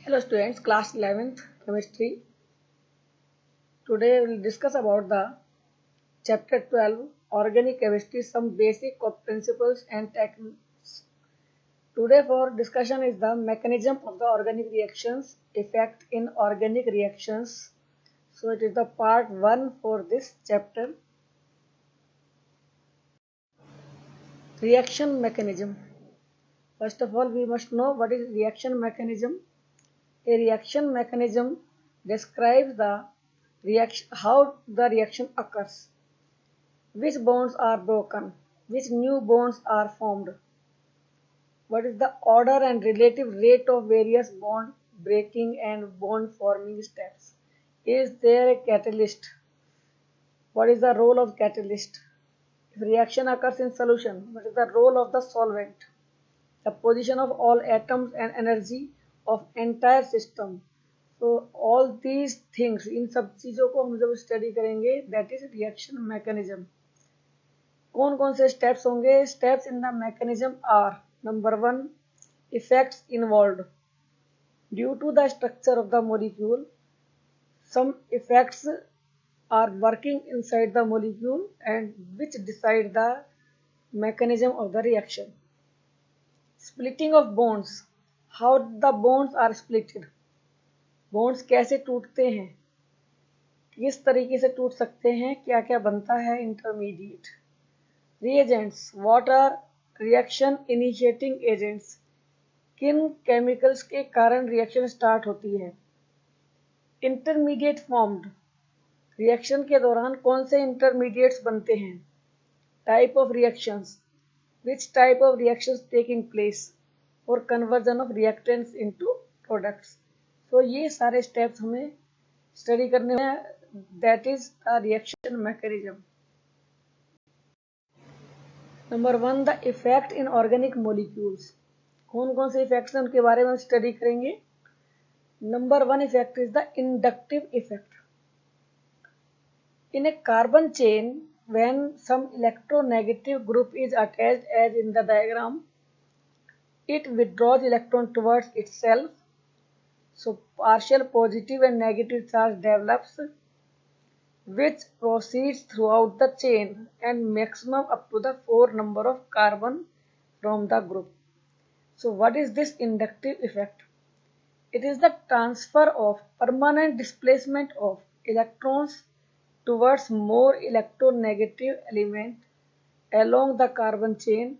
Hello students, class 11th chemistry. Today we will discuss about the chapter 12 organic chemistry, some basic principles and techniques. Today for discussion is the mechanism of the organic reactions, effect in organic reactions. So it is the part 1 for this chapter. Reaction mechanism. First of all, we must know what is reaction mechanism. A reaction mechanism describes the reaction, how the reaction occurs, which bonds are broken, which new bonds are formed, what is the order and relative rate of various bond breaking and bond forming steps. Is there a catalyst? What is the role of catalyst? If reaction occurs in solution, what is the role of the solvent? The position of all atoms and energy of entire system. तो all these things, इन सब चीज़ों को हम जब study करेंगे that is reaction mechanism. कौन कौन से स्टेप्स होंगे? Steps in the mechanism are: number 1, effects involved. Due to the structure of the molecule, some effects are working inside the molecule and which decide the mechanism of the reaction. Splitting of bonds, how the bonds are splitted. Bonds कैसे टूटते हैं, किस तरीके से टूट सकते हैं, क्या क्या बनता है intermediate. Reagents, what are reaction initiating agents, किन केमिकल्स के कारण रिएक्शन स्टार्ट होती है. इंटरमीडिएट फॉर्म्ड, रिएक्शन के दौरान कौन से इंटरमीडिएट्स बनते हैं. Type of reactions, which type of reactions taking place और conversion of reactants into products. तो ये सारे स्टेप्स हमें स्टडी करने हैं. That is the reaction mechanism. Number 1, the effect in organic molecules. कौन कौन से इफेक्ट्स हैं उनके बारे में स्टडी करेंगे. Number 1 effect is the inductive effect. In A carbon chain, when some electronegative group is attached as in the diagram, it withdraws electron towards itself. So partial positive and negative charge develops, which proceeds throughout the chain and maximum up to the 4 number of carbon from the group. So what is this inductive effect? It is the transfer of permanent displacement of electrons towards more electronegative element along the carbon chain,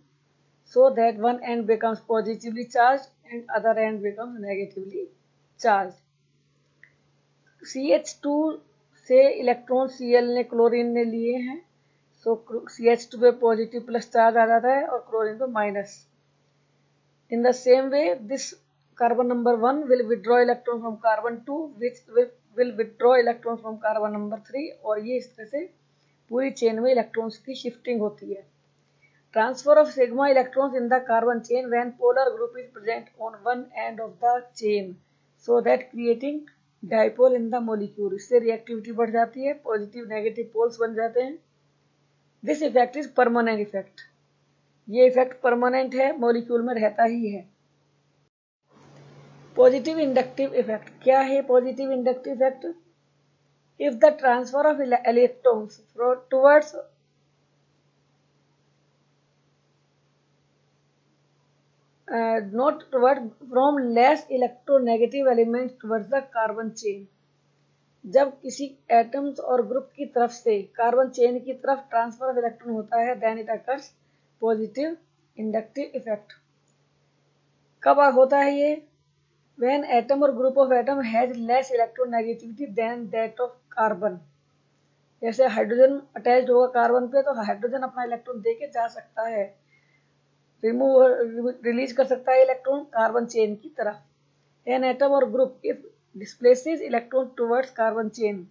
so that one end becomes positively charged and other end becomes negatively charged. CH2 से electron Cl ने chlorine ने लिए हैं, सो CH2 पे positive plus charge आ जाता है और chlorine पे minus. In the same way this carbon number 1 will withdraw electron from carbon 2 which will withdraw electron from carbon number 3, और ये इस तरह से पूरी चेन में इलेक्ट्रॉन्स की शिफ्टिंग होती है. Transfer of sigma electrons in the carbon chain when polar group is present on one end of the chain, so that creating dipole in the molecule. इससे रिएक्टिविटी बढ़ जाती है, पॉजिटिव नेगेटिव पोल्स बन जाते हैं. This effect is permanent effect. ये effect permanent है, molecule में रहता ही है. Positive inductive effect. क्या है positive inductive effect? If the transfer of electrons towards not toward from less electronegative elements towards the carbon chain. जब किसी एटम्स और ग्रुप की तरफ से कार्बन चेन की तरफ ट्रांसफर ऑफ इलेक्ट्रॉन होता है, then it occurs positive inductive effect. कब होता है ये? when atom or group of atom has less electronegativity than that of carbon. जैसे हाइड्रोजन अटैच्ड होगा कार्बन पे तो हाइड्रोजन अपना इलेक्ट्रॉन दे के जा सकता है, रिलीज कर सकता है इलेक्ट्रॉन कार्बन चेन की तरफ. An atom or group if displaces electron towards carbon chain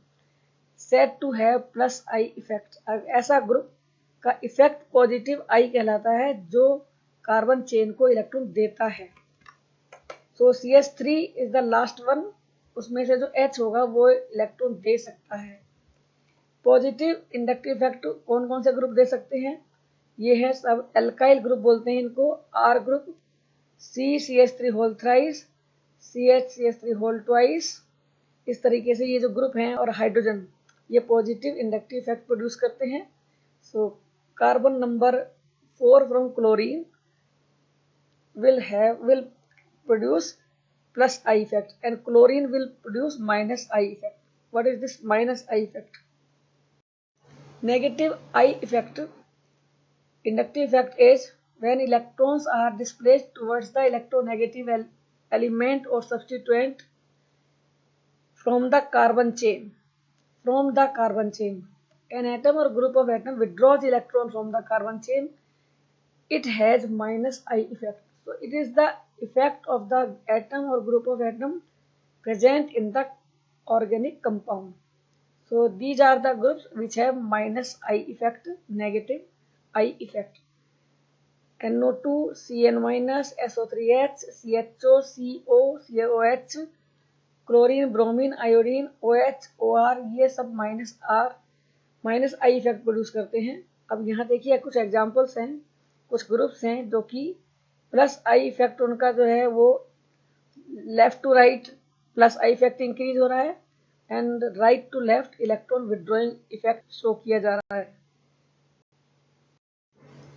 said to have plus I effect. ऐसा ग्रुप का इफेक्ट पॉजिटिव आई कहलाता है, जो कार्बन चेन को इलेक्ट्रॉन देता है. So CH3 is the last one, उसमें से जो H होगा वो इलेक्ट्रॉन दे सकता है. पॉजिटिव इंडक्टिव इफेक्ट कौन कौन से ग्रुप दे सकते हैं? ये है सब एल्काइल ग्रुप बोलते हैं इनको. R group, CH3 whole thrice, CH3 whole twice. इस तरीके से ये जो ग्रुप हैं और हाइड्रोजन ये पॉजिटिव इंडक्टिव इफेक्ट प्रोड्यूस करते हैं। So carbon number 4 from chlorine will produce plus I effect and chlorine will produce minus I effect. What is this minus I effect? Negative I effect, inductive effect is when electrons are displaced towards the electronegative element or substituent from the carbon chain. From the carbon chain, an atom or group of atom withdraws electron from the carbon chain. It has minus I effect. So it is the effect of the atom or group of atom present in the organic compound. So these are the groups which have minus I effect, negative I effect. NO2, Cn minus, SO3H, CHO, CO, COH, chlorine, bromine, iodine, OH, OR ये सब minus I effect produce करते हैं। अब यहाँ देखिए कुछ examples हैं, कुछ ग्रुप्स हैं जो कि प्लस आई इफेक्ट उनका जो है वो left to right plus I effect increase हो रहा है and right to left electron withdrawing effect show किया जा रहा है।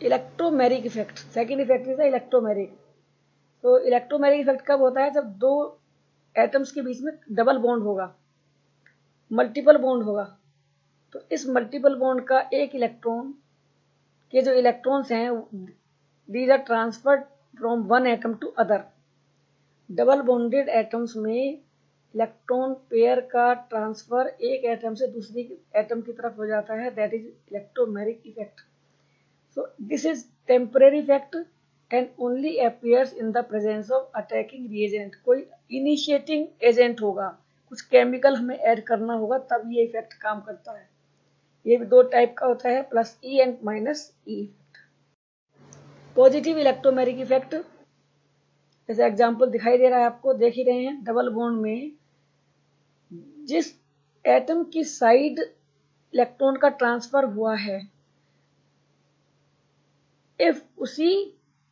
Electromeric effect, second effect is electromeric. तो इलेक्ट्रोमेरिक इफेक्ट कब होता है? जब दो एटम्स के बीच में डबल बॉन्ड होगा, मल्टीपल बॉन्ड होगा। तो इस मल्टीपल बॉन्ड का एक इलेक्ट्रॉन के जो इलेक्ट्रॉन्स हैं these are transferred from one atom to other. Double bonded atoms में इलेक्ट्रॉन पेयर का ट्रांसफर एक एटम से दूसरी एटम की तरफ हो जाता है, that is electromeric effect. So this is temporary effect and only appears in the presence of attacking reagent. कोई इनिशिएटिंग एजेंट होगा, कुछ केमिकल हमें ऐड करना होगा तब ये इफेक्ट काम करता है। ये भी दो टाइप का होता है, plus E and minus E effect. Positive electromeric effect जैसे एग्जांपल दिखाई दे रहा है आपको, देख ही रहे हैं। डबल बॉन्ड में जिस एटम की साइड इलेक्ट्रॉन का ट्रांसफर हुआ है, इफ उसी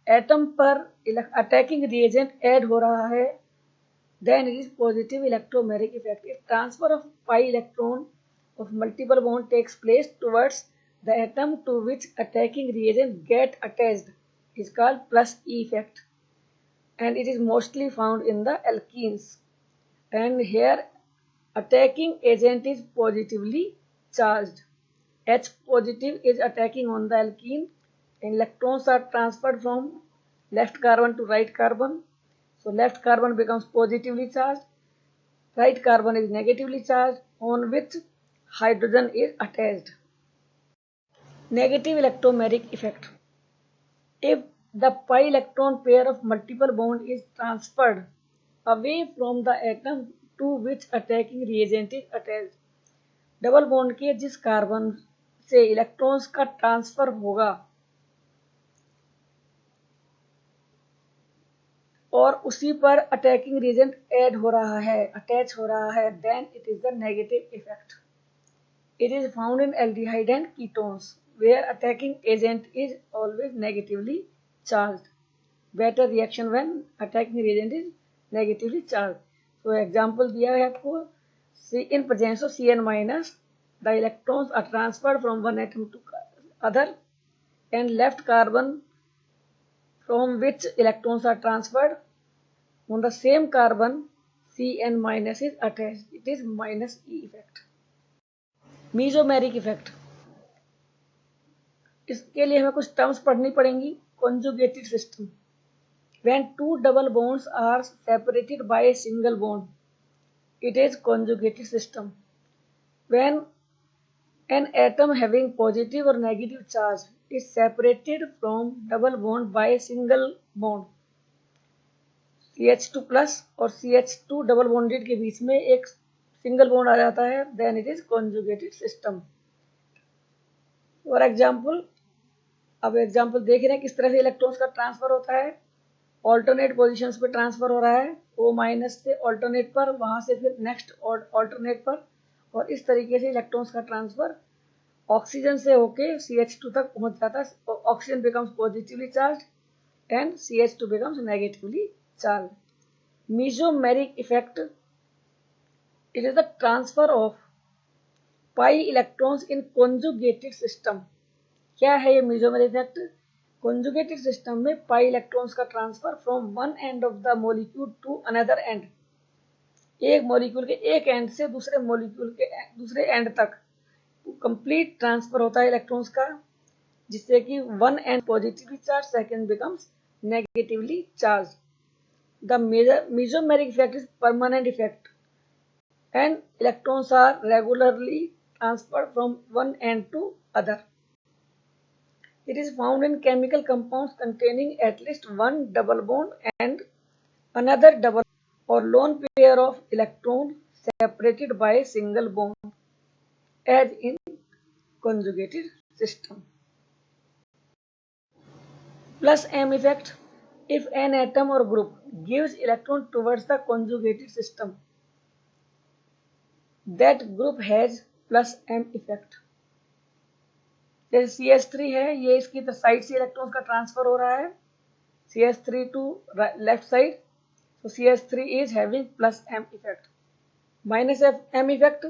एटम पर अटैकिंग रिएजेंट ऐड हो रहा है, then it is positive electromeric effect. If transfer of pi electron of multiple bond takes place towards the atom to which attacking reagent get attached is called plus E effect, and it is mostly found in the alkenes. And here attacking agent is positively charged. H positive is attacking on the alkene, and electrons are transferred from left carbon to right carbon. So left carbon becomes positively charged, right carbon is negatively charged, on which hydrogen is attached. Negative electromeric effect. If the pi electron pair of multiple bond is transferred away from the atom to which attacking reagent is attached, double bond के जिस carbon से electrons का transfer होगा और उसी पर attacking reagent add हो रहा है, अटैच हो रहा है, then it is the negative effect. It is found in aldehyde and ketones where attacking agent is always negatively charged. Better reaction when attacking reagent is negatively charged. तो example दिया है आपको, in presence of Cn minus, the electrons are transferred from one atom to other, and left carbon from which electrons are transferred on the same carbon Cn minus is attached. It is minus E effect. Mesomeric effect. इसके लिए हमें कुछ terms पढ़नी पड़ेंगी। Conjugated system. When two double bonds are separated by a single bond, it is conjugated system. When an atom having positive or negative charge is separated from double bond by a single bond, CH2 plus और CH2 double bonded के बीच में एक single bond आ जाता है, then it is conjugated system. For example, अब example देख रहे हैं किस तरह से इलेक्ट्रॉन्स का ट्रांसफर होता है। ऑल्टरनेट पोजीशंस पे ट्रांसफर हो रहा है, O माइनस से ऑल्टरनेट पर, वहां से फिर नेक्स्ट ऑल्टरनेट पर, और इस तरीके से इलेक्ट्रॉन्स का ट्रांसफर ऑक्सीजन से होके CH2 तक पहुंच जाता है। Oxygen becomes positively charge and CH2 becomes negatively charge. Mesomeric effect, it is the transfer of pi electrons in conjugated system. क्या है ये मेसोमेरिक इफेक्ट? conjugated system में pi electrons का transfer from one end of the molecule to another end, एक molecule के एक and से दूसरे मॉलिक्यूल के दूसरे एंड तक कंप्लीट ट्रांसफर होता है इलेक्ट्रॉन्स का, जिससे कि one and positively charge, second becomes negatively charge. The mesomeric effect is permanent effect and electrons are regularly transferred from one end to other. It is found in chemical compounds containing at least one double bond and another double or lone pair of electrons separated by a single bond, as in conjugated system. Plus M effect. If an atom or group gives electron towards the conjugated system, that group has plus M effect. जैसे CH3 है, ये इसकी side से electrons का transfer हो रहा है, CH3 to left side, so CH3 is having plus M effect. Minus M effect.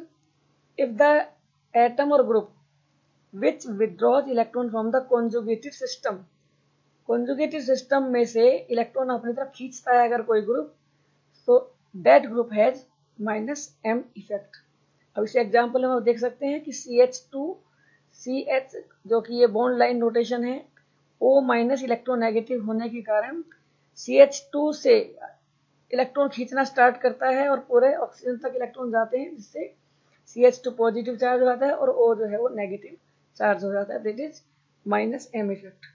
If the atom or group which withdraws electron from the conjugated system, conjugated system में से electron अपनी तरफ खींचता है अगर कोई group, so that group has minus M effect. अब इसे एग्जाम्पल में आप देख सकते हैं कि CH2CH, जो कि ये बॉन्ड लाइन नोटेशन है, O माइनस इलेक्ट्रोनेगेटिव होने के कारण CH2 से इलेक्ट्रॉन खींचना स्टार्ट करता है और पूरे ऑक्सीजन तक इलेक्ट्रॉन जाते हैं, जिससे CH2 पॉजिटिव चार्ज हो जाता है और O जो है वो नेगेटिव चार्ज हो जाता है. That is minus M effect.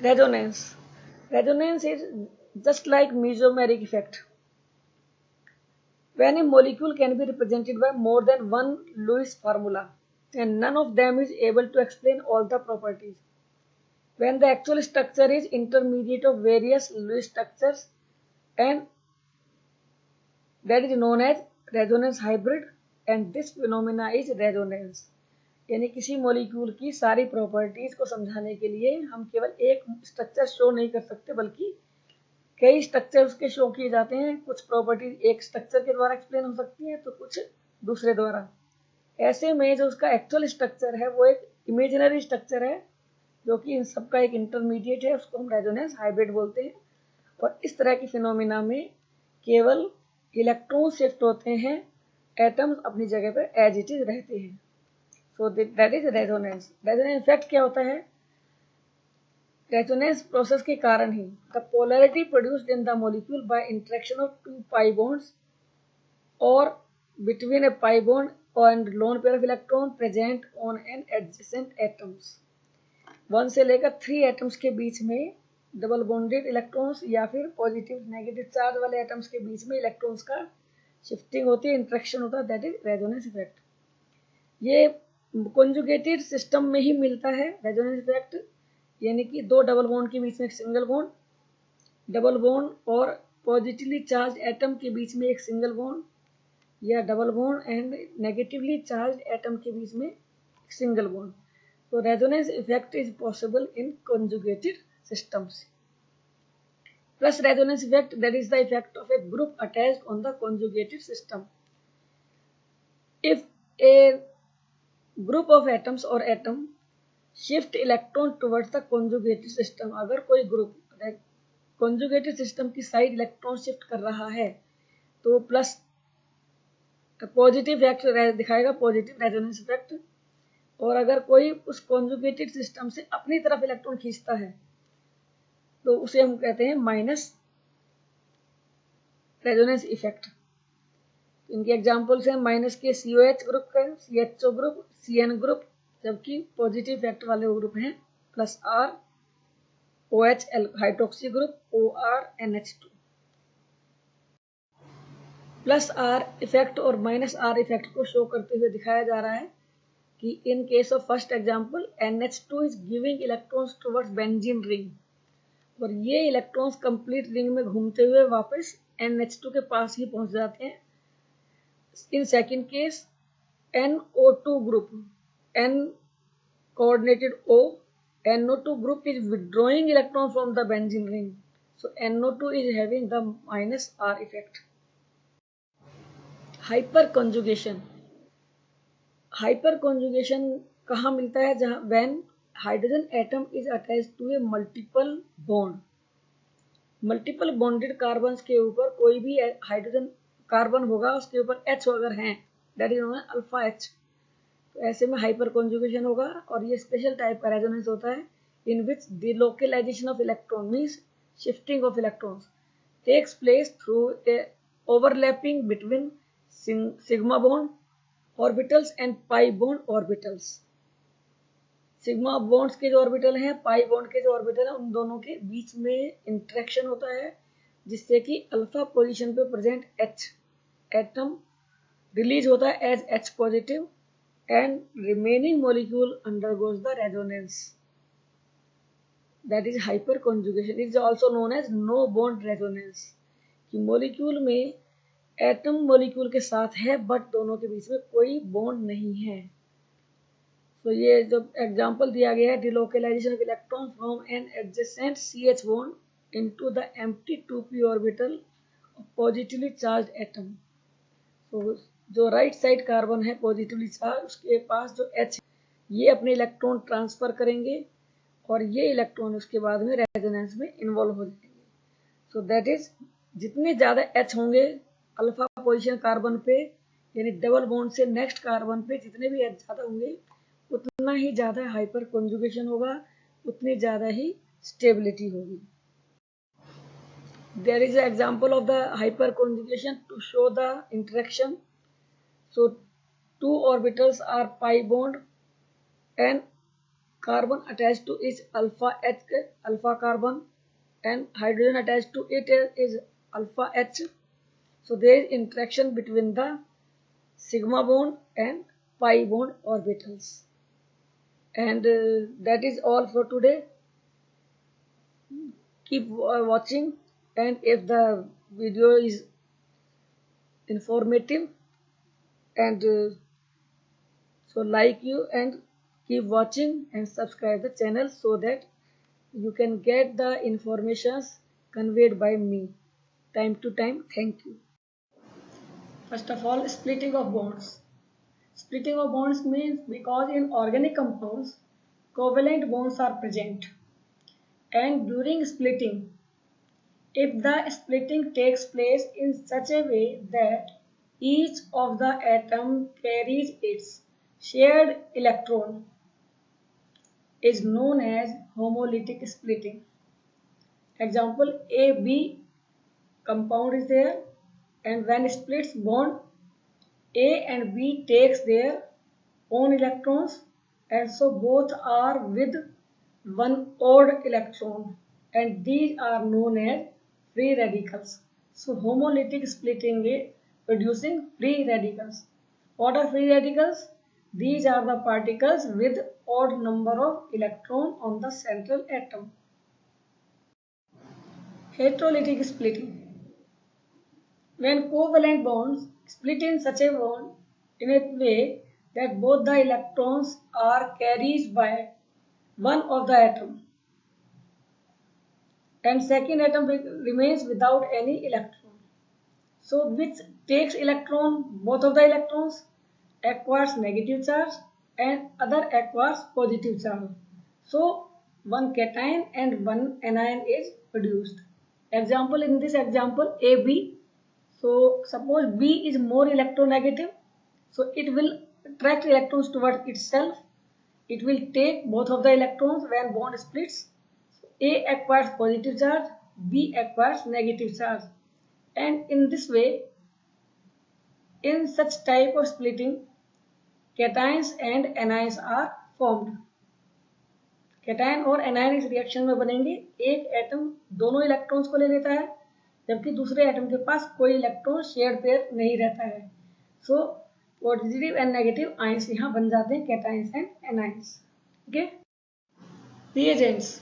Resonance. Resonance is just like mesomeric effect. When a molecule can be represented by more than one Lewis formula and none of them is able to explain all the properties. When the actual structure is intermediate of various Lewis structures, and that is known as resonance hybrid, and this phenomena is resonance. यानी किसी molecule की सारी properties को समझाने के लिए हम केवल एक स्ट्रक्चर शो नहीं कर सकते, बल्कि कई स्ट्रक्चर उसके शो किए जाते हैं. कुछ प्रॉपर्टीज एक स्ट्रक्चर के द्वारा एक्सप्लेन हो सकती है तो कुछ दूसरे द्वारा. ऐसे में जो उसका एक्चुअल स्ट्रक्चर है वो एक इमेजिनरी स्ट्रक्चर है, जो कि इन सबका एक इंटरमीडिएट है, उसको हम रेजोनेंस हाइब्रिड बोलते हैं. और इस तरह की फिनोमिना में केवल इलेक्ट्रॉन शिफ्ट होते हैं, एटम्स अपनी जगह पर एज इट इज रहते हैं. So that is resonance. Resonance effect क्या होता है? Resonance process के कारण ही the polarity produced in the molecule by interaction of two pi bonds or between a pi bond and lone pair of electron present on an adjacent atoms. 1 से लेकर 3 atoms के बीच में डबल बॉन्डेड इलेक्ट्रॉन्स या फिर positive negative charge वाले atoms के बीच में इलेक्ट्रॉन्स का शिफ्टिंग होती है, इंट्रैक्शन होता है, दैट इज रेजोनेंस इफेक्ट. ये कॉन्जुगेटेड सिस्टम में ही मिलता है रेजोनेंस इफेक्ट, यानी कि दो डबल बॉन्ड के बीच में एक सिंगल बॉन्ड, डबल बॉन्ड और पॉजिटिवली चार्ज एटम के बीच में एक सिंगल बॉन्ड, या double bond and negatively charge atom के बीच में एक सिंगल बॉन्ड. तो resonance effect is possible in conjugated systems. Plus resonance effect, that is the effect of A group attached on the conjugated system. If A group of atoms or atom shift electron towards the conjugated system, अगर कोई group conjugated system की side electron shift कर रहा है तो plus positive effect दिखाएगा, positive resonance effect. और अगर कोई उस conjugated system से अपनी तरफ इलेक्ट्रॉन खींचता है तो उसे हम कहते हैं माइनस रेजोनेंस इफेक्ट. इनके एग्जाम्पल्स हैं माइनस के COH ग्रुप का, CHO ग्रुप, CN ग्रुप, जबकि पॉजिटिव इफेक्ट वाले ग्रुप हैं plus R, OH hydroxy group, OR, NH2. Plus R effect और माइनस R इफेक्ट को शो करते हुए दिखाया जा रहा है कि in case of first example NH2 is giving electrons towards benzene ring, और ये इलेक्ट्रॉन्स कंप्लीट रिंग में घूमते हुए वापस NH2 के पास ही पहुंच जाते हैं. In second case, NO2 group, N coordinated O, NO2 group is withdrawing electron from the benzene ring. So NO2 is having the minus R effect. Hyperconjugation. Hyperconjugation कहाँ मिलता है? जहाँ when hydrogen atom is attached to a multiple bond. Multiple bonded carbon के ऊपर कोई भी hydrogen carbon होगा, उसके ऊपर H अगर है, that is known as alpha H. तो ऐसे में हाइपर कॉन्जुगेशन होगा और ये स्पेशल टाइप का रेजोनेंस होता है in which the localization of electron means shifting of electrons takes place through a overlapping between sigma bond orbitals and pi bond orbitals. Sigma bonds के जो ऑर्बिटल हैं, pi bond के जो orbital हैं, उन दोनों के बीच में इंटरेक्शन होता है जिससे कि अल्फा पोजीशन पे प्रेजेंट H एटम रिलीज होता है as H positive and remaining molecule undergoes the resonance. That is hyperconjugation. It is also known as no bond resonance, कि मॉलिक्यूल में एटम मॉलिक्यूल के साथ है बट दोनों के बीच में कोई बॉन्ड नहीं है. तो ये जो एग्जांपल दिया गया है, delocalization of electron from an adjacent CH bond into the empty 2p orbital of positively charged atom. तो जो राइट साइड कार्बन है पॉजिटिवली चार्ज, उसके पास जो H ये अपने इलेक्ट्रॉन ट्रांसफर करेंगे और ये इलेक्ट्रॉन उसके बाद में रेजोनेंस में इन्वॉल्व हो जाएंगे. सो दैट इज जितने ज्यादा H होंगे अल्फा पोजीशन कार्बन पे, यानी डबल बॉन्ड से नेक्स्ट कार्बन पे जितने भी H ज्यादा होंगे उतना ही ज्यादा हाइपर कॉन्जुगेशन होगा, उतनी ज्यादा ही स्टेबिलिटी होगी. There is an example of the hyperconjugation to show the interaction. So two orbitals are pi bond and carbon attached to each alpha carbon and hydrogen attached to it is alpha H. So there is interaction between the sigma bond and pi bond orbitals. And that is all for today. Keep watching, and if the video is informative and so like you and keep watching and subscribe the channel so that you can get the informations conveyed by me time to time. Thank you. First of all, splitting of bonds. Splitting of bonds means because in organic compounds covalent bonds are present, and during splitting, if the splitting takes place in such a way that each of the atom carries its shared electron, is known as homolytic splitting. Example, AB compound is there, and when splits bond, A and B takes their own electrons, and so both are with one odd electron, and these are known as free radicals. So homolytic splitting is producing free radicals. What are free radicals? These are the particles with odd number of electrons on the central atom. Heterolytic splitting. When covalent bonds split in such a bond in a way that both the electrons are carried by one of the atom and second atom remains without any electron. So which takes electron, both of the electrons acquires negative charge and other acquires positive charge. So one cation and one anion is produced. Example, in this example AB. So suppose B is more electronegative, so it will attract electrons towards itself. It will take both of the electrons when bond splits. So A acquires positive charge, B acquires negative charge, and in this way, in such type of splitting, cations and anions are formed. Cation और anion इस reaction में बनेंगे. एक atom दोनों electrons को ले लेता है जबकि दूसरे एटम के पास कोई इलेक्ट्रॉन शेयर पेयर नहीं रहता है. So positive and negative ions यहाँ बन जाते हैं, cations and anions. Okay. Reagents.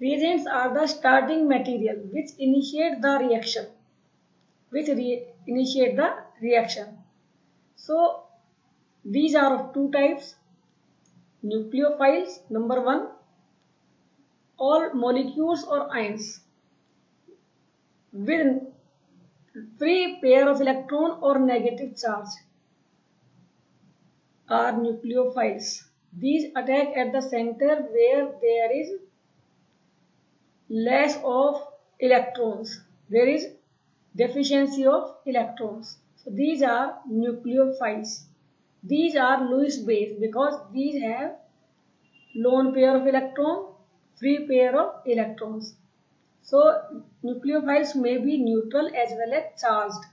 Reagents are the starting material which initiate the reaction. So these are of two types. Nucleophiles. Number one, all molecules or ions with free pair of electron or negative charge are nucleophiles. These attack at the center where there is less of electrons. There is deficiency of electrons. So these are nucleophiles. These are Lewis base because these have lone pair of electron, free pair of electrons. So nucleophiles may be neutral as well as charged.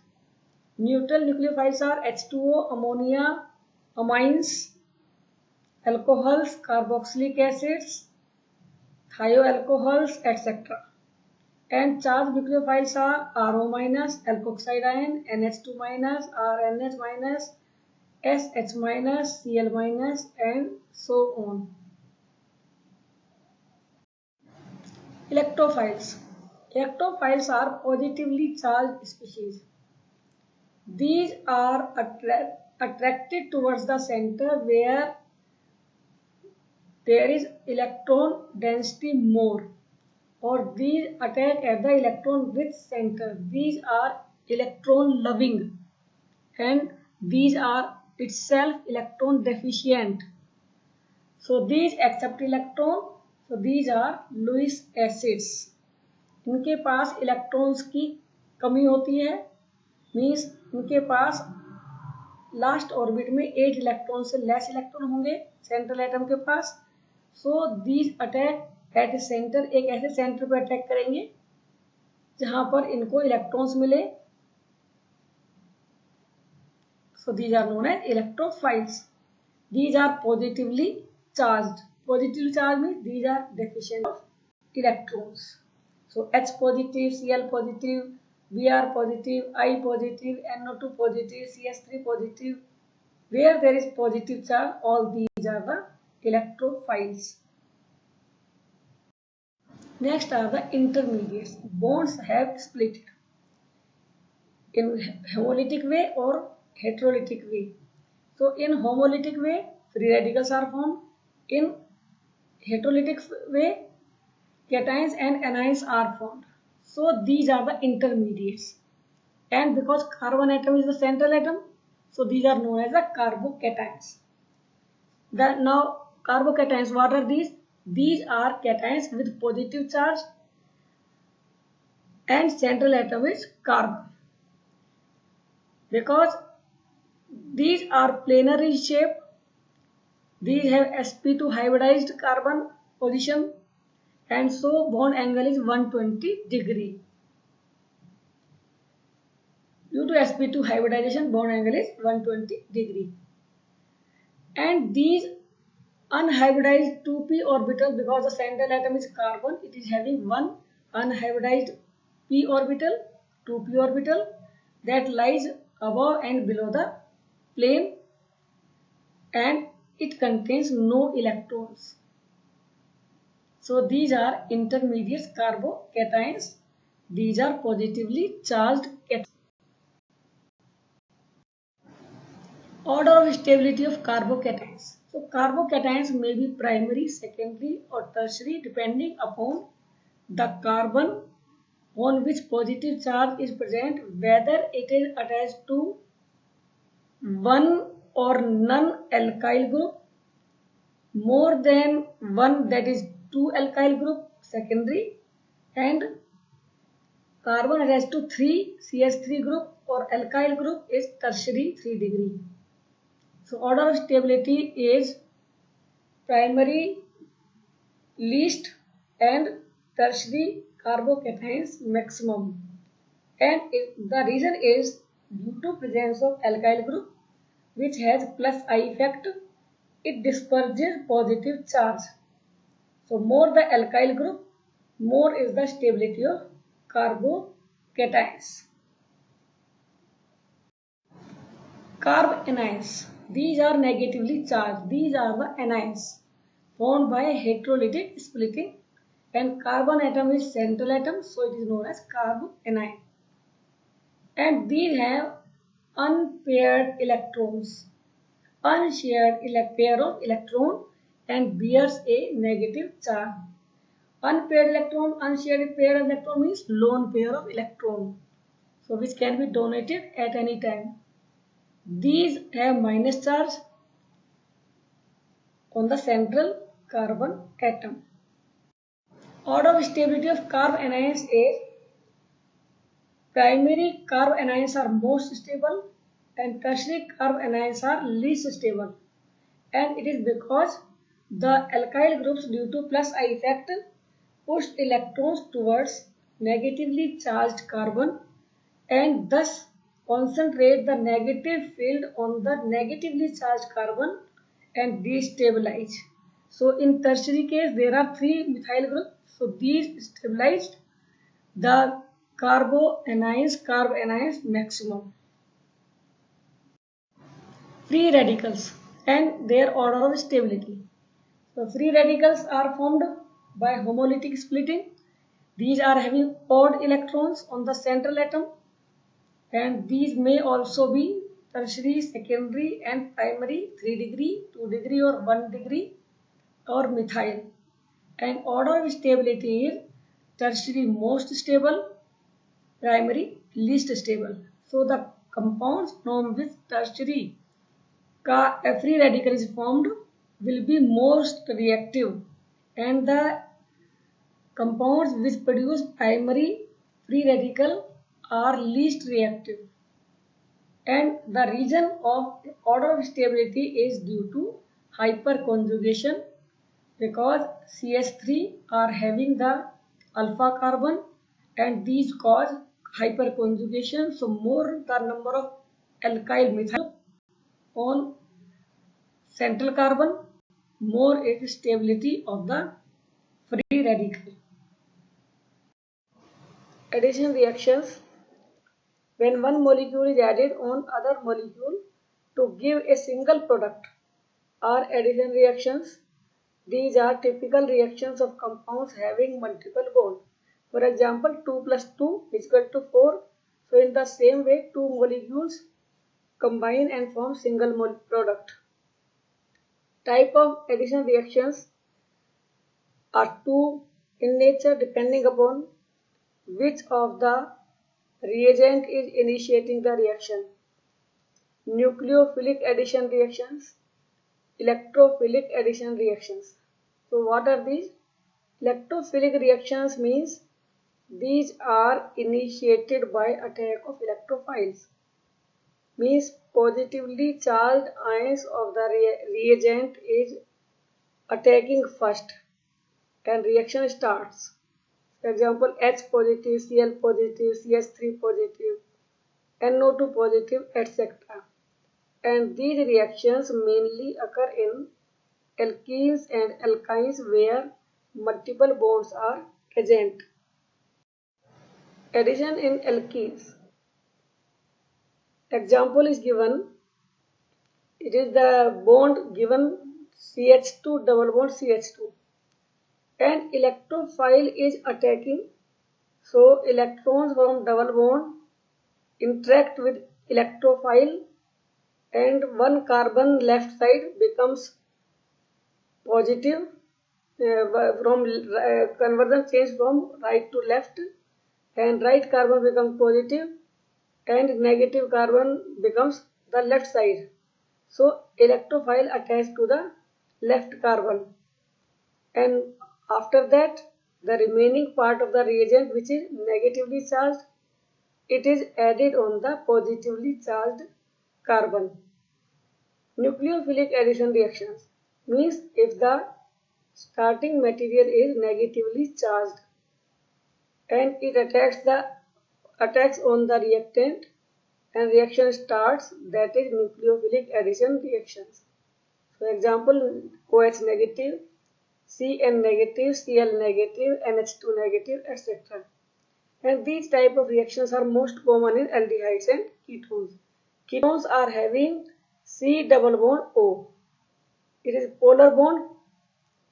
Neutral nucleophiles are H2O, ammonia, amines, alcohols, carboxylic acids, thioalcohols, etc. And charged nucleophiles are RO minus, alkoxide ion, NH2 minus, RNH minus, SH minus, Cl minus, and so on. Electrophiles. Electrophiles are positively charged species. These are attracted towards the center where there is electron density more, or these attack at the electron rich center. These are electron loving and these are itself electron deficient. So these accept electron. So these are Lewis acids. इनके पास electrons की कमी होती है, means इनके पास last orbit में 8 electron से less electron होंगे central atom के पास. So these attack at centre, एक ऐसे सेंटर पर अटैक करेंगे जहां पर इनको इलेक्ट्रॉन्स मिले. So these are known as electrophiles. These are positively charged. Positive charge means these are deficient of electrons. So H positive, Cl positive, Br positive, I positive, NO2 positive, CH3 positive. Where there is positive charge, all these are the electrophiles. Next are the intermediates. Bonds have split in homolytic way or heterolytic way. So in homolytic way, free radicals are formed. In heterolytic way, cations and anions are formed. So these are the intermediates. And because carbon atom is the central atom, so these are known as the carbocations. Now carbocations, what are these? These are cations with positive charge and central atom is carbon. Because these are planar in shape, these have sp2 hybridized carbon position, and so bond angle is 120 degree. Due to sp2 hybridization, bond angle is 120 degree. And these unhybridized 2p orbital, because the central atom is carbon, it is having one unhybridized p orbital, 2p orbital, that lies above and below the plane, and it contains no electrons. So these are intermediate carbocations. These are positively charged cations. Order of stability of carbocations. So carbocations may be primary, secondary or tertiary depending upon the carbon on which positive charge is present, whether it is attached to one or non-alkyl group, more than one, that is 2 alkyl group, secondary, and carbon attached to 3 CH3 group or alkyl group is tertiary, 3 degree. So order of stability is primary, least, and tertiary carbocations maximum. And the reason is due to presence of alkyl group, which has plus I effect, it disperses positive charge. So more the alkyl group, more is the stability of carbocations. Carb anions. These are negatively charged. These are the anions formed by heterolytic splitting, and carbon atom is central atom, so it is known as carb anion. And these have unpaired electrons, unshared pair of electron, and bears a negative charge. Unpaired electron, unshared paired electron means lone pair of electron. So which can be donated at any time. These have minus charge on the central carbon atom. Order of stability of carbon anions is primary carbon anions are most stable and tertiary carbon anions are least stable. And it is because the alkyl groups due to plus I effect push electrons towards negatively charged carbon and thus concentrate the negative field on the negatively charged carbon and destabilize. So in tertiary case there are 3 methyl groups. So these stabilized the carbanions maximum. Free radicals and their order of stability. So free radicals are formed by homolytic splitting. These are having odd electrons on the central atom and these may also be tertiary, secondary and primary 3 degree, 2 degree or 1 degree or methyl. And order of stability is tertiary most stable, primary least stable. So the compounds from which tertiary free radical is formed will be most reactive and the compounds which produce primary free radical are least reactive. And the reason of order of stability is due to hyperconjugation because CH3 are having the alpha carbon and these cause hyperconjugation. So more the number of alkyl methyl on central carbon, more is stability of the free radical. Addition reactions. When one molecule is added on other molecule to give a single product are addition reactions. These are typical reactions of compounds having multiple bonds. For example, 2 plus 2 is equal to 4. So in the same way, two molecules combine and form single product. Type of addition reactions are two in nature depending upon which of the reagent is initiating the reaction. Nucleophilic addition reactions, electrophilic addition reactions. So what are these? Electrophilic reactions means these are initiated by attack of electrophiles. Means positively charged ions of the reagent is attacking first and reaction starts. For example, H positive, Cl positive, CH3 positive, NO2 positive, etc. And these reactions mainly occur in alkenes and alkynes where multiple bonds are present. Addition in alkenes. Example is given. It is the bond given CH2 double bond CH2 and electrophile is attacking. So electrons from double bond interact with electrophile and one carbon left side becomes positive from conversion change from right to left and right carbon becomes positive and negative carbon becomes the left side. So electrophile attached to the left carbon and after that the remaining part of the reagent which is negatively charged it is added on the positively charged carbon. Nucleophilic addition reactions means if the starting material is negatively charged and it attacks on the reactant and reaction starts, that is nucleophilic addition reactions. For example, OH negative, Cn negative, Cl negative, NH2 negative, etc. And these type of reactions are most common in aldehydes and ketones. Ketones are having C double bond O. It is polar bond.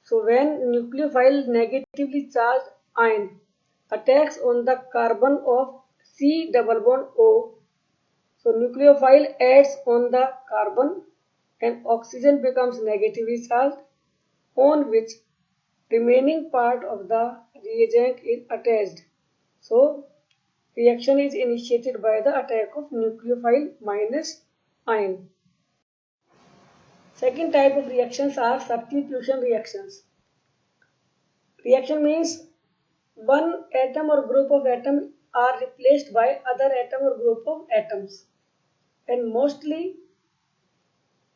So when nucleophile negatively charged ion attacks on the carbon of C double bond O, so nucleophile adds on the carbon and oxygen becomes negatively charged on which remaining part of the reagent is attached. So reaction is initiated by the attack of nucleophile minus ion. Second type of reactions are substitution reactions. Reaction means one atom or group of atoms are replaced by other atom or group of atoms, and mostly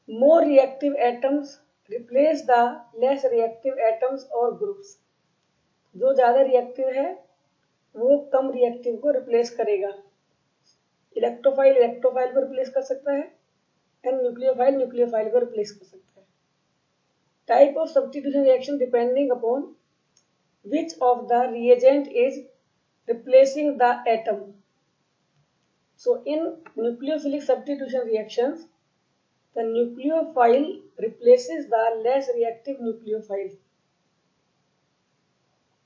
more reactive atoms replace the less reactive atoms or groups. जो ज़्यादा reactive है वो कम reactive को replace करेगा. Electrophile electrophile को replace कर सकता है एंड न्यूक्लियोफाइल न्यूक्लियोफाइल को रिप्लेस कर सकता है. Type of substitution reaction depending upon which of the reagent is replacing the atom. So in nucleophilic substitution reactions, the nucleophile replaces the less reactive nucleophile.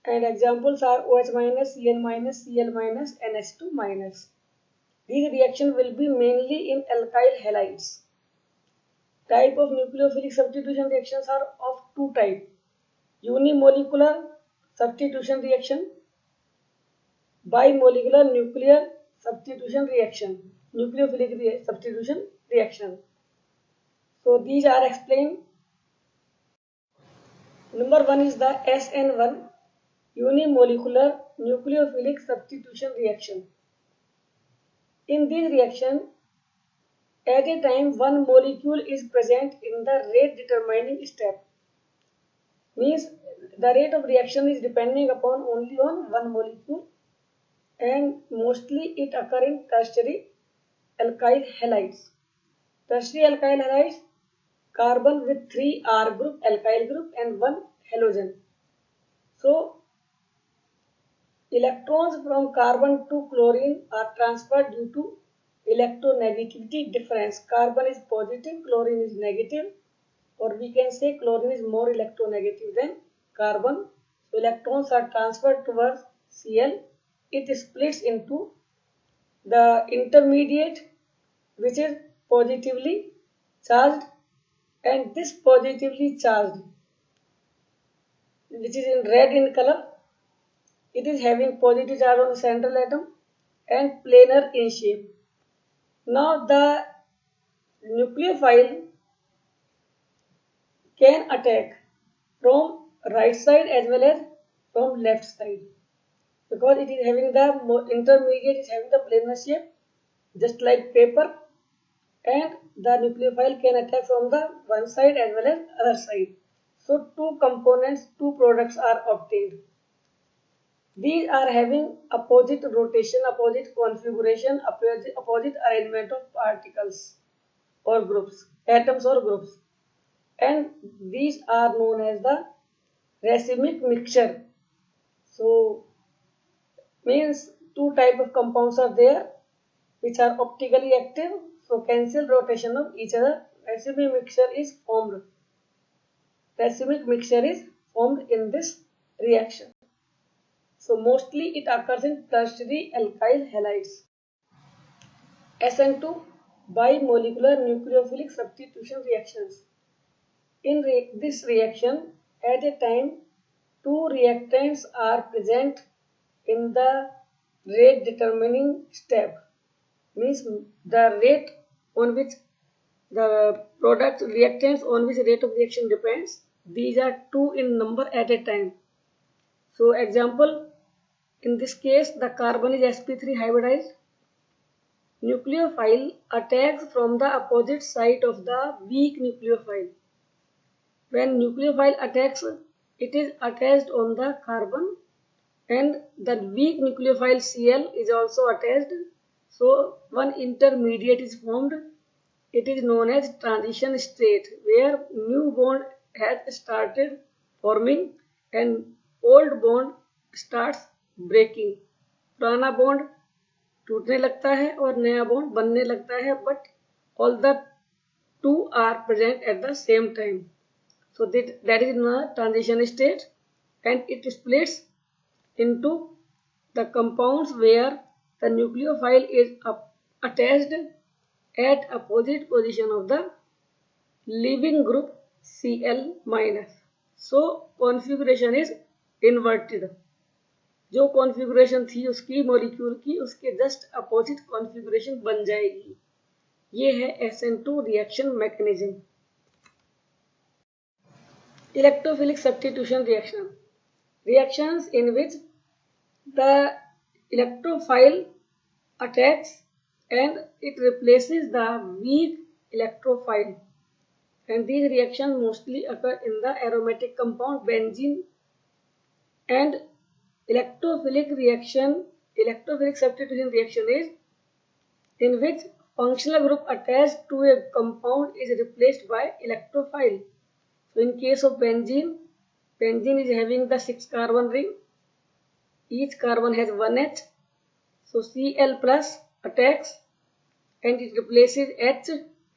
And examples are OH minus, Cl minus, Cl minus, NH2 minus. These reactions will be mainly in alkyl halides. Type of nucleophilic substitution reactions are of two types: unimolecular substitution reaction, bimolecular nuclear substitution reaction, nucleophilic substitution reaction. So these are explained. Number one is the SN1 unimolecular nucleophilic substitution reaction. In this reaction, at a time one molecule is present in the rate determining step. Means the rate of reaction is depending upon only on one molecule, and mostly it occurs in tertiary alkyl halides. Tertiary alkyl halides, carbon with 3 R group, alkyl group, and 1 halogen. So electrons from carbon to chlorine are transferred due to electronegativity difference. Carbon is positive, chlorine is negative, or we can say chlorine is more electronegative than carbon. So electrons are transferred towards Cl. It splits into the intermediate, which is positively charged, and this positively charged, which is in red in color, it is having positive charge on the central atom and planar in shape. Now the nucleophile can attack from right side as well as from left side, because it is having the intermediate is having the planar shape just like paper, and the nucleophile can attack from the one side as well as other side. So two components, two products are obtained. These are having opposite rotation, opposite configuration, opposite arrangement of particles or groups, atoms or groups, and these are known as the racemic mixture. So means two type of compounds are there which are optically active, so cancel rotation of each other. Racemic mixture is formed. Racemic mixture is formed in this reaction. So mostly it occurs in tertiary alkyl halides. SN2 bimolecular nucleophilic substitution reactions. In this reaction, at a time, two reactants are present in the rate determining step. Means the rate on which the product reactants on which rate of reaction depends. These are two in number at a time. So example, in this case the carbon is sp3 hybridized. Nucleophile attacks from the opposite side of the weak nucleophile. When nucleophile attacks, it is attached on the carbon, and the weak nucleophile Cl is also attached. So one intermediate is formed. It is known as transition state, where new bond has started forming and old bond starts breaking. पुराना bond टूटने लगता है और नया bond बनने लगता है, but all the two are present at the same time. So that is in the transition state, and it splits into the compounds where the nucleophile is attached at opposite position of the leaving group Cl minus. So configuration is inverted. जो configuration थी उसकी molecule की, उसके just opposite configuration बन जाएगी. ये है SN2 reaction mechanism. Electrophilic substitution reaction. Reactions in which the electrophile attacks and it replaces the weak electrophile, and these reactions mostly occur in the aromatic compound benzene. And electrophilic substitution reaction is in which functional group attached to a compound is replaced by electrophile. So in case of benzene is having the 6 carbon ring. Each carbon has one H. So Cl plus attacks and it replaces H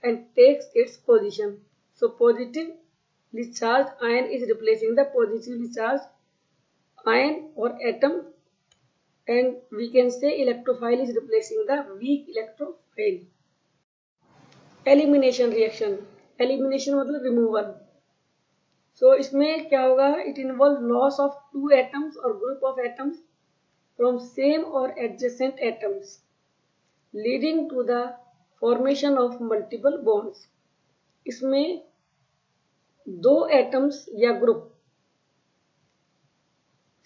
and takes its position. So positively charged ion is replacing the positively charged ion or atom, and we can say electrophile is replacing the weak electrophile. Elimination reaction. Elimination मतलब removal. So इसमें क्या होगा? It involves loss of two atoms or group of atoms from same or adjacent atoms, leading to the formation of multiple bonds. इसमें दो atoms या group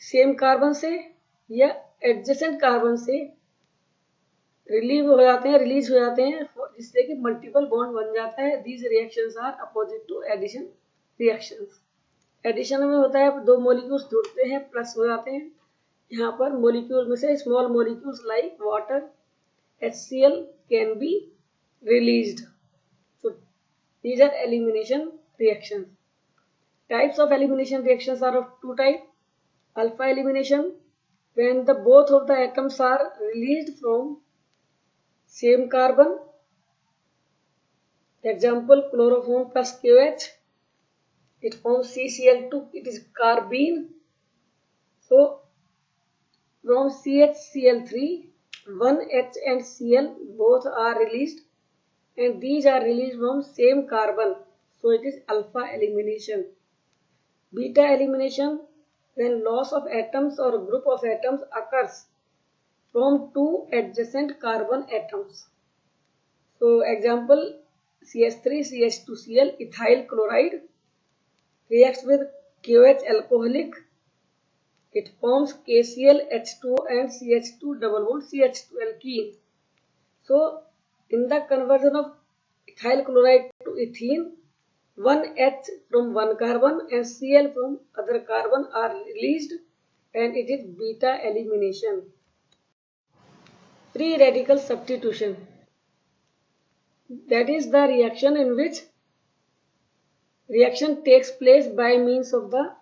same carbon से या adjacent carbon से रिलीज हो जाते हैं जिससे कि मल्टीपल बॉन्ड बन जाता है. These reactions are opposite to addition reactions. Addition में होता है दो मॉलिक्यूल्स जुड़ते हैं, प्लस हो जाते हैं. यहाँ पर मॉलिक्यूल में से small molecules like water HCl can be released. So these are elimination reactions. Types of elimination reactions are of two types. Alpha elimination, when the both of the atoms are released from same carbon. Example, chloroform plus KOH, it forms CCl2, it is carbene. So from CHCl3, one H and Cl both are released, and these are released from same carbon. So it is alpha elimination. Beta elimination, when loss of atoms or group of atoms occurs from two adjacent carbon atoms. So example, CH3CH2Cl ethyl chloride reacts with KOH alcoholic. It forms KClH2O and CH2 double bond CH2 alkene. So in the conversion of ethyl chloride to ethene, one H from one carbon and Cl from other carbon are released, and it is beta elimination. Free radical substitution, that is the reaction in which reaction takes place by means of the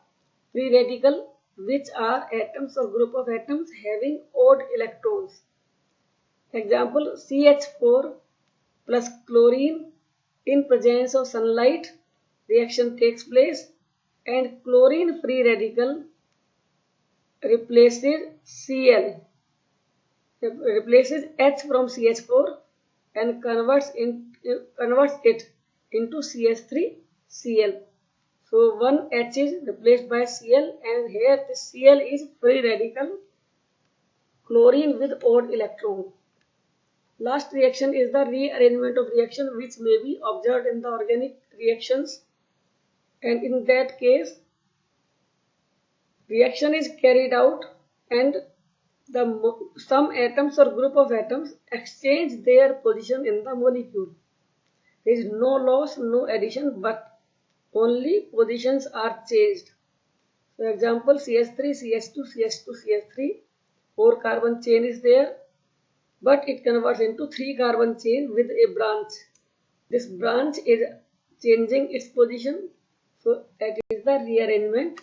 free radical, which are atoms or group of atoms having odd electrons. Example, CH4 plus chlorine in presence of sunlight, reaction takes place, and chlorine free radical replaces Cl, replaces H from CH4 and converts it into CH3Cl. So one H is replaced by Cl, and here this Cl is free radical chlorine with odd electron. Last reaction is the rearrangement of reaction, which may be observed in the organic reactions, and in that case reaction is carried out and some atoms or group of atoms exchange their position in the molecule. There is no loss, no addition, but only positions are changed. So example, CH3, CH2, CH2, CH3, 4 carbon chain is there, but it converts into 3 carbon chain with a branch. This branch is changing its position, so that is the rearrangement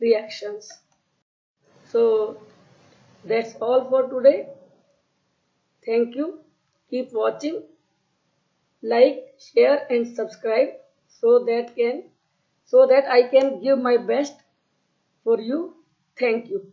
reactions. So that's all for today. Thank you. Keep watching. Like, share and subscribe so that I can give my best for you. Thank you.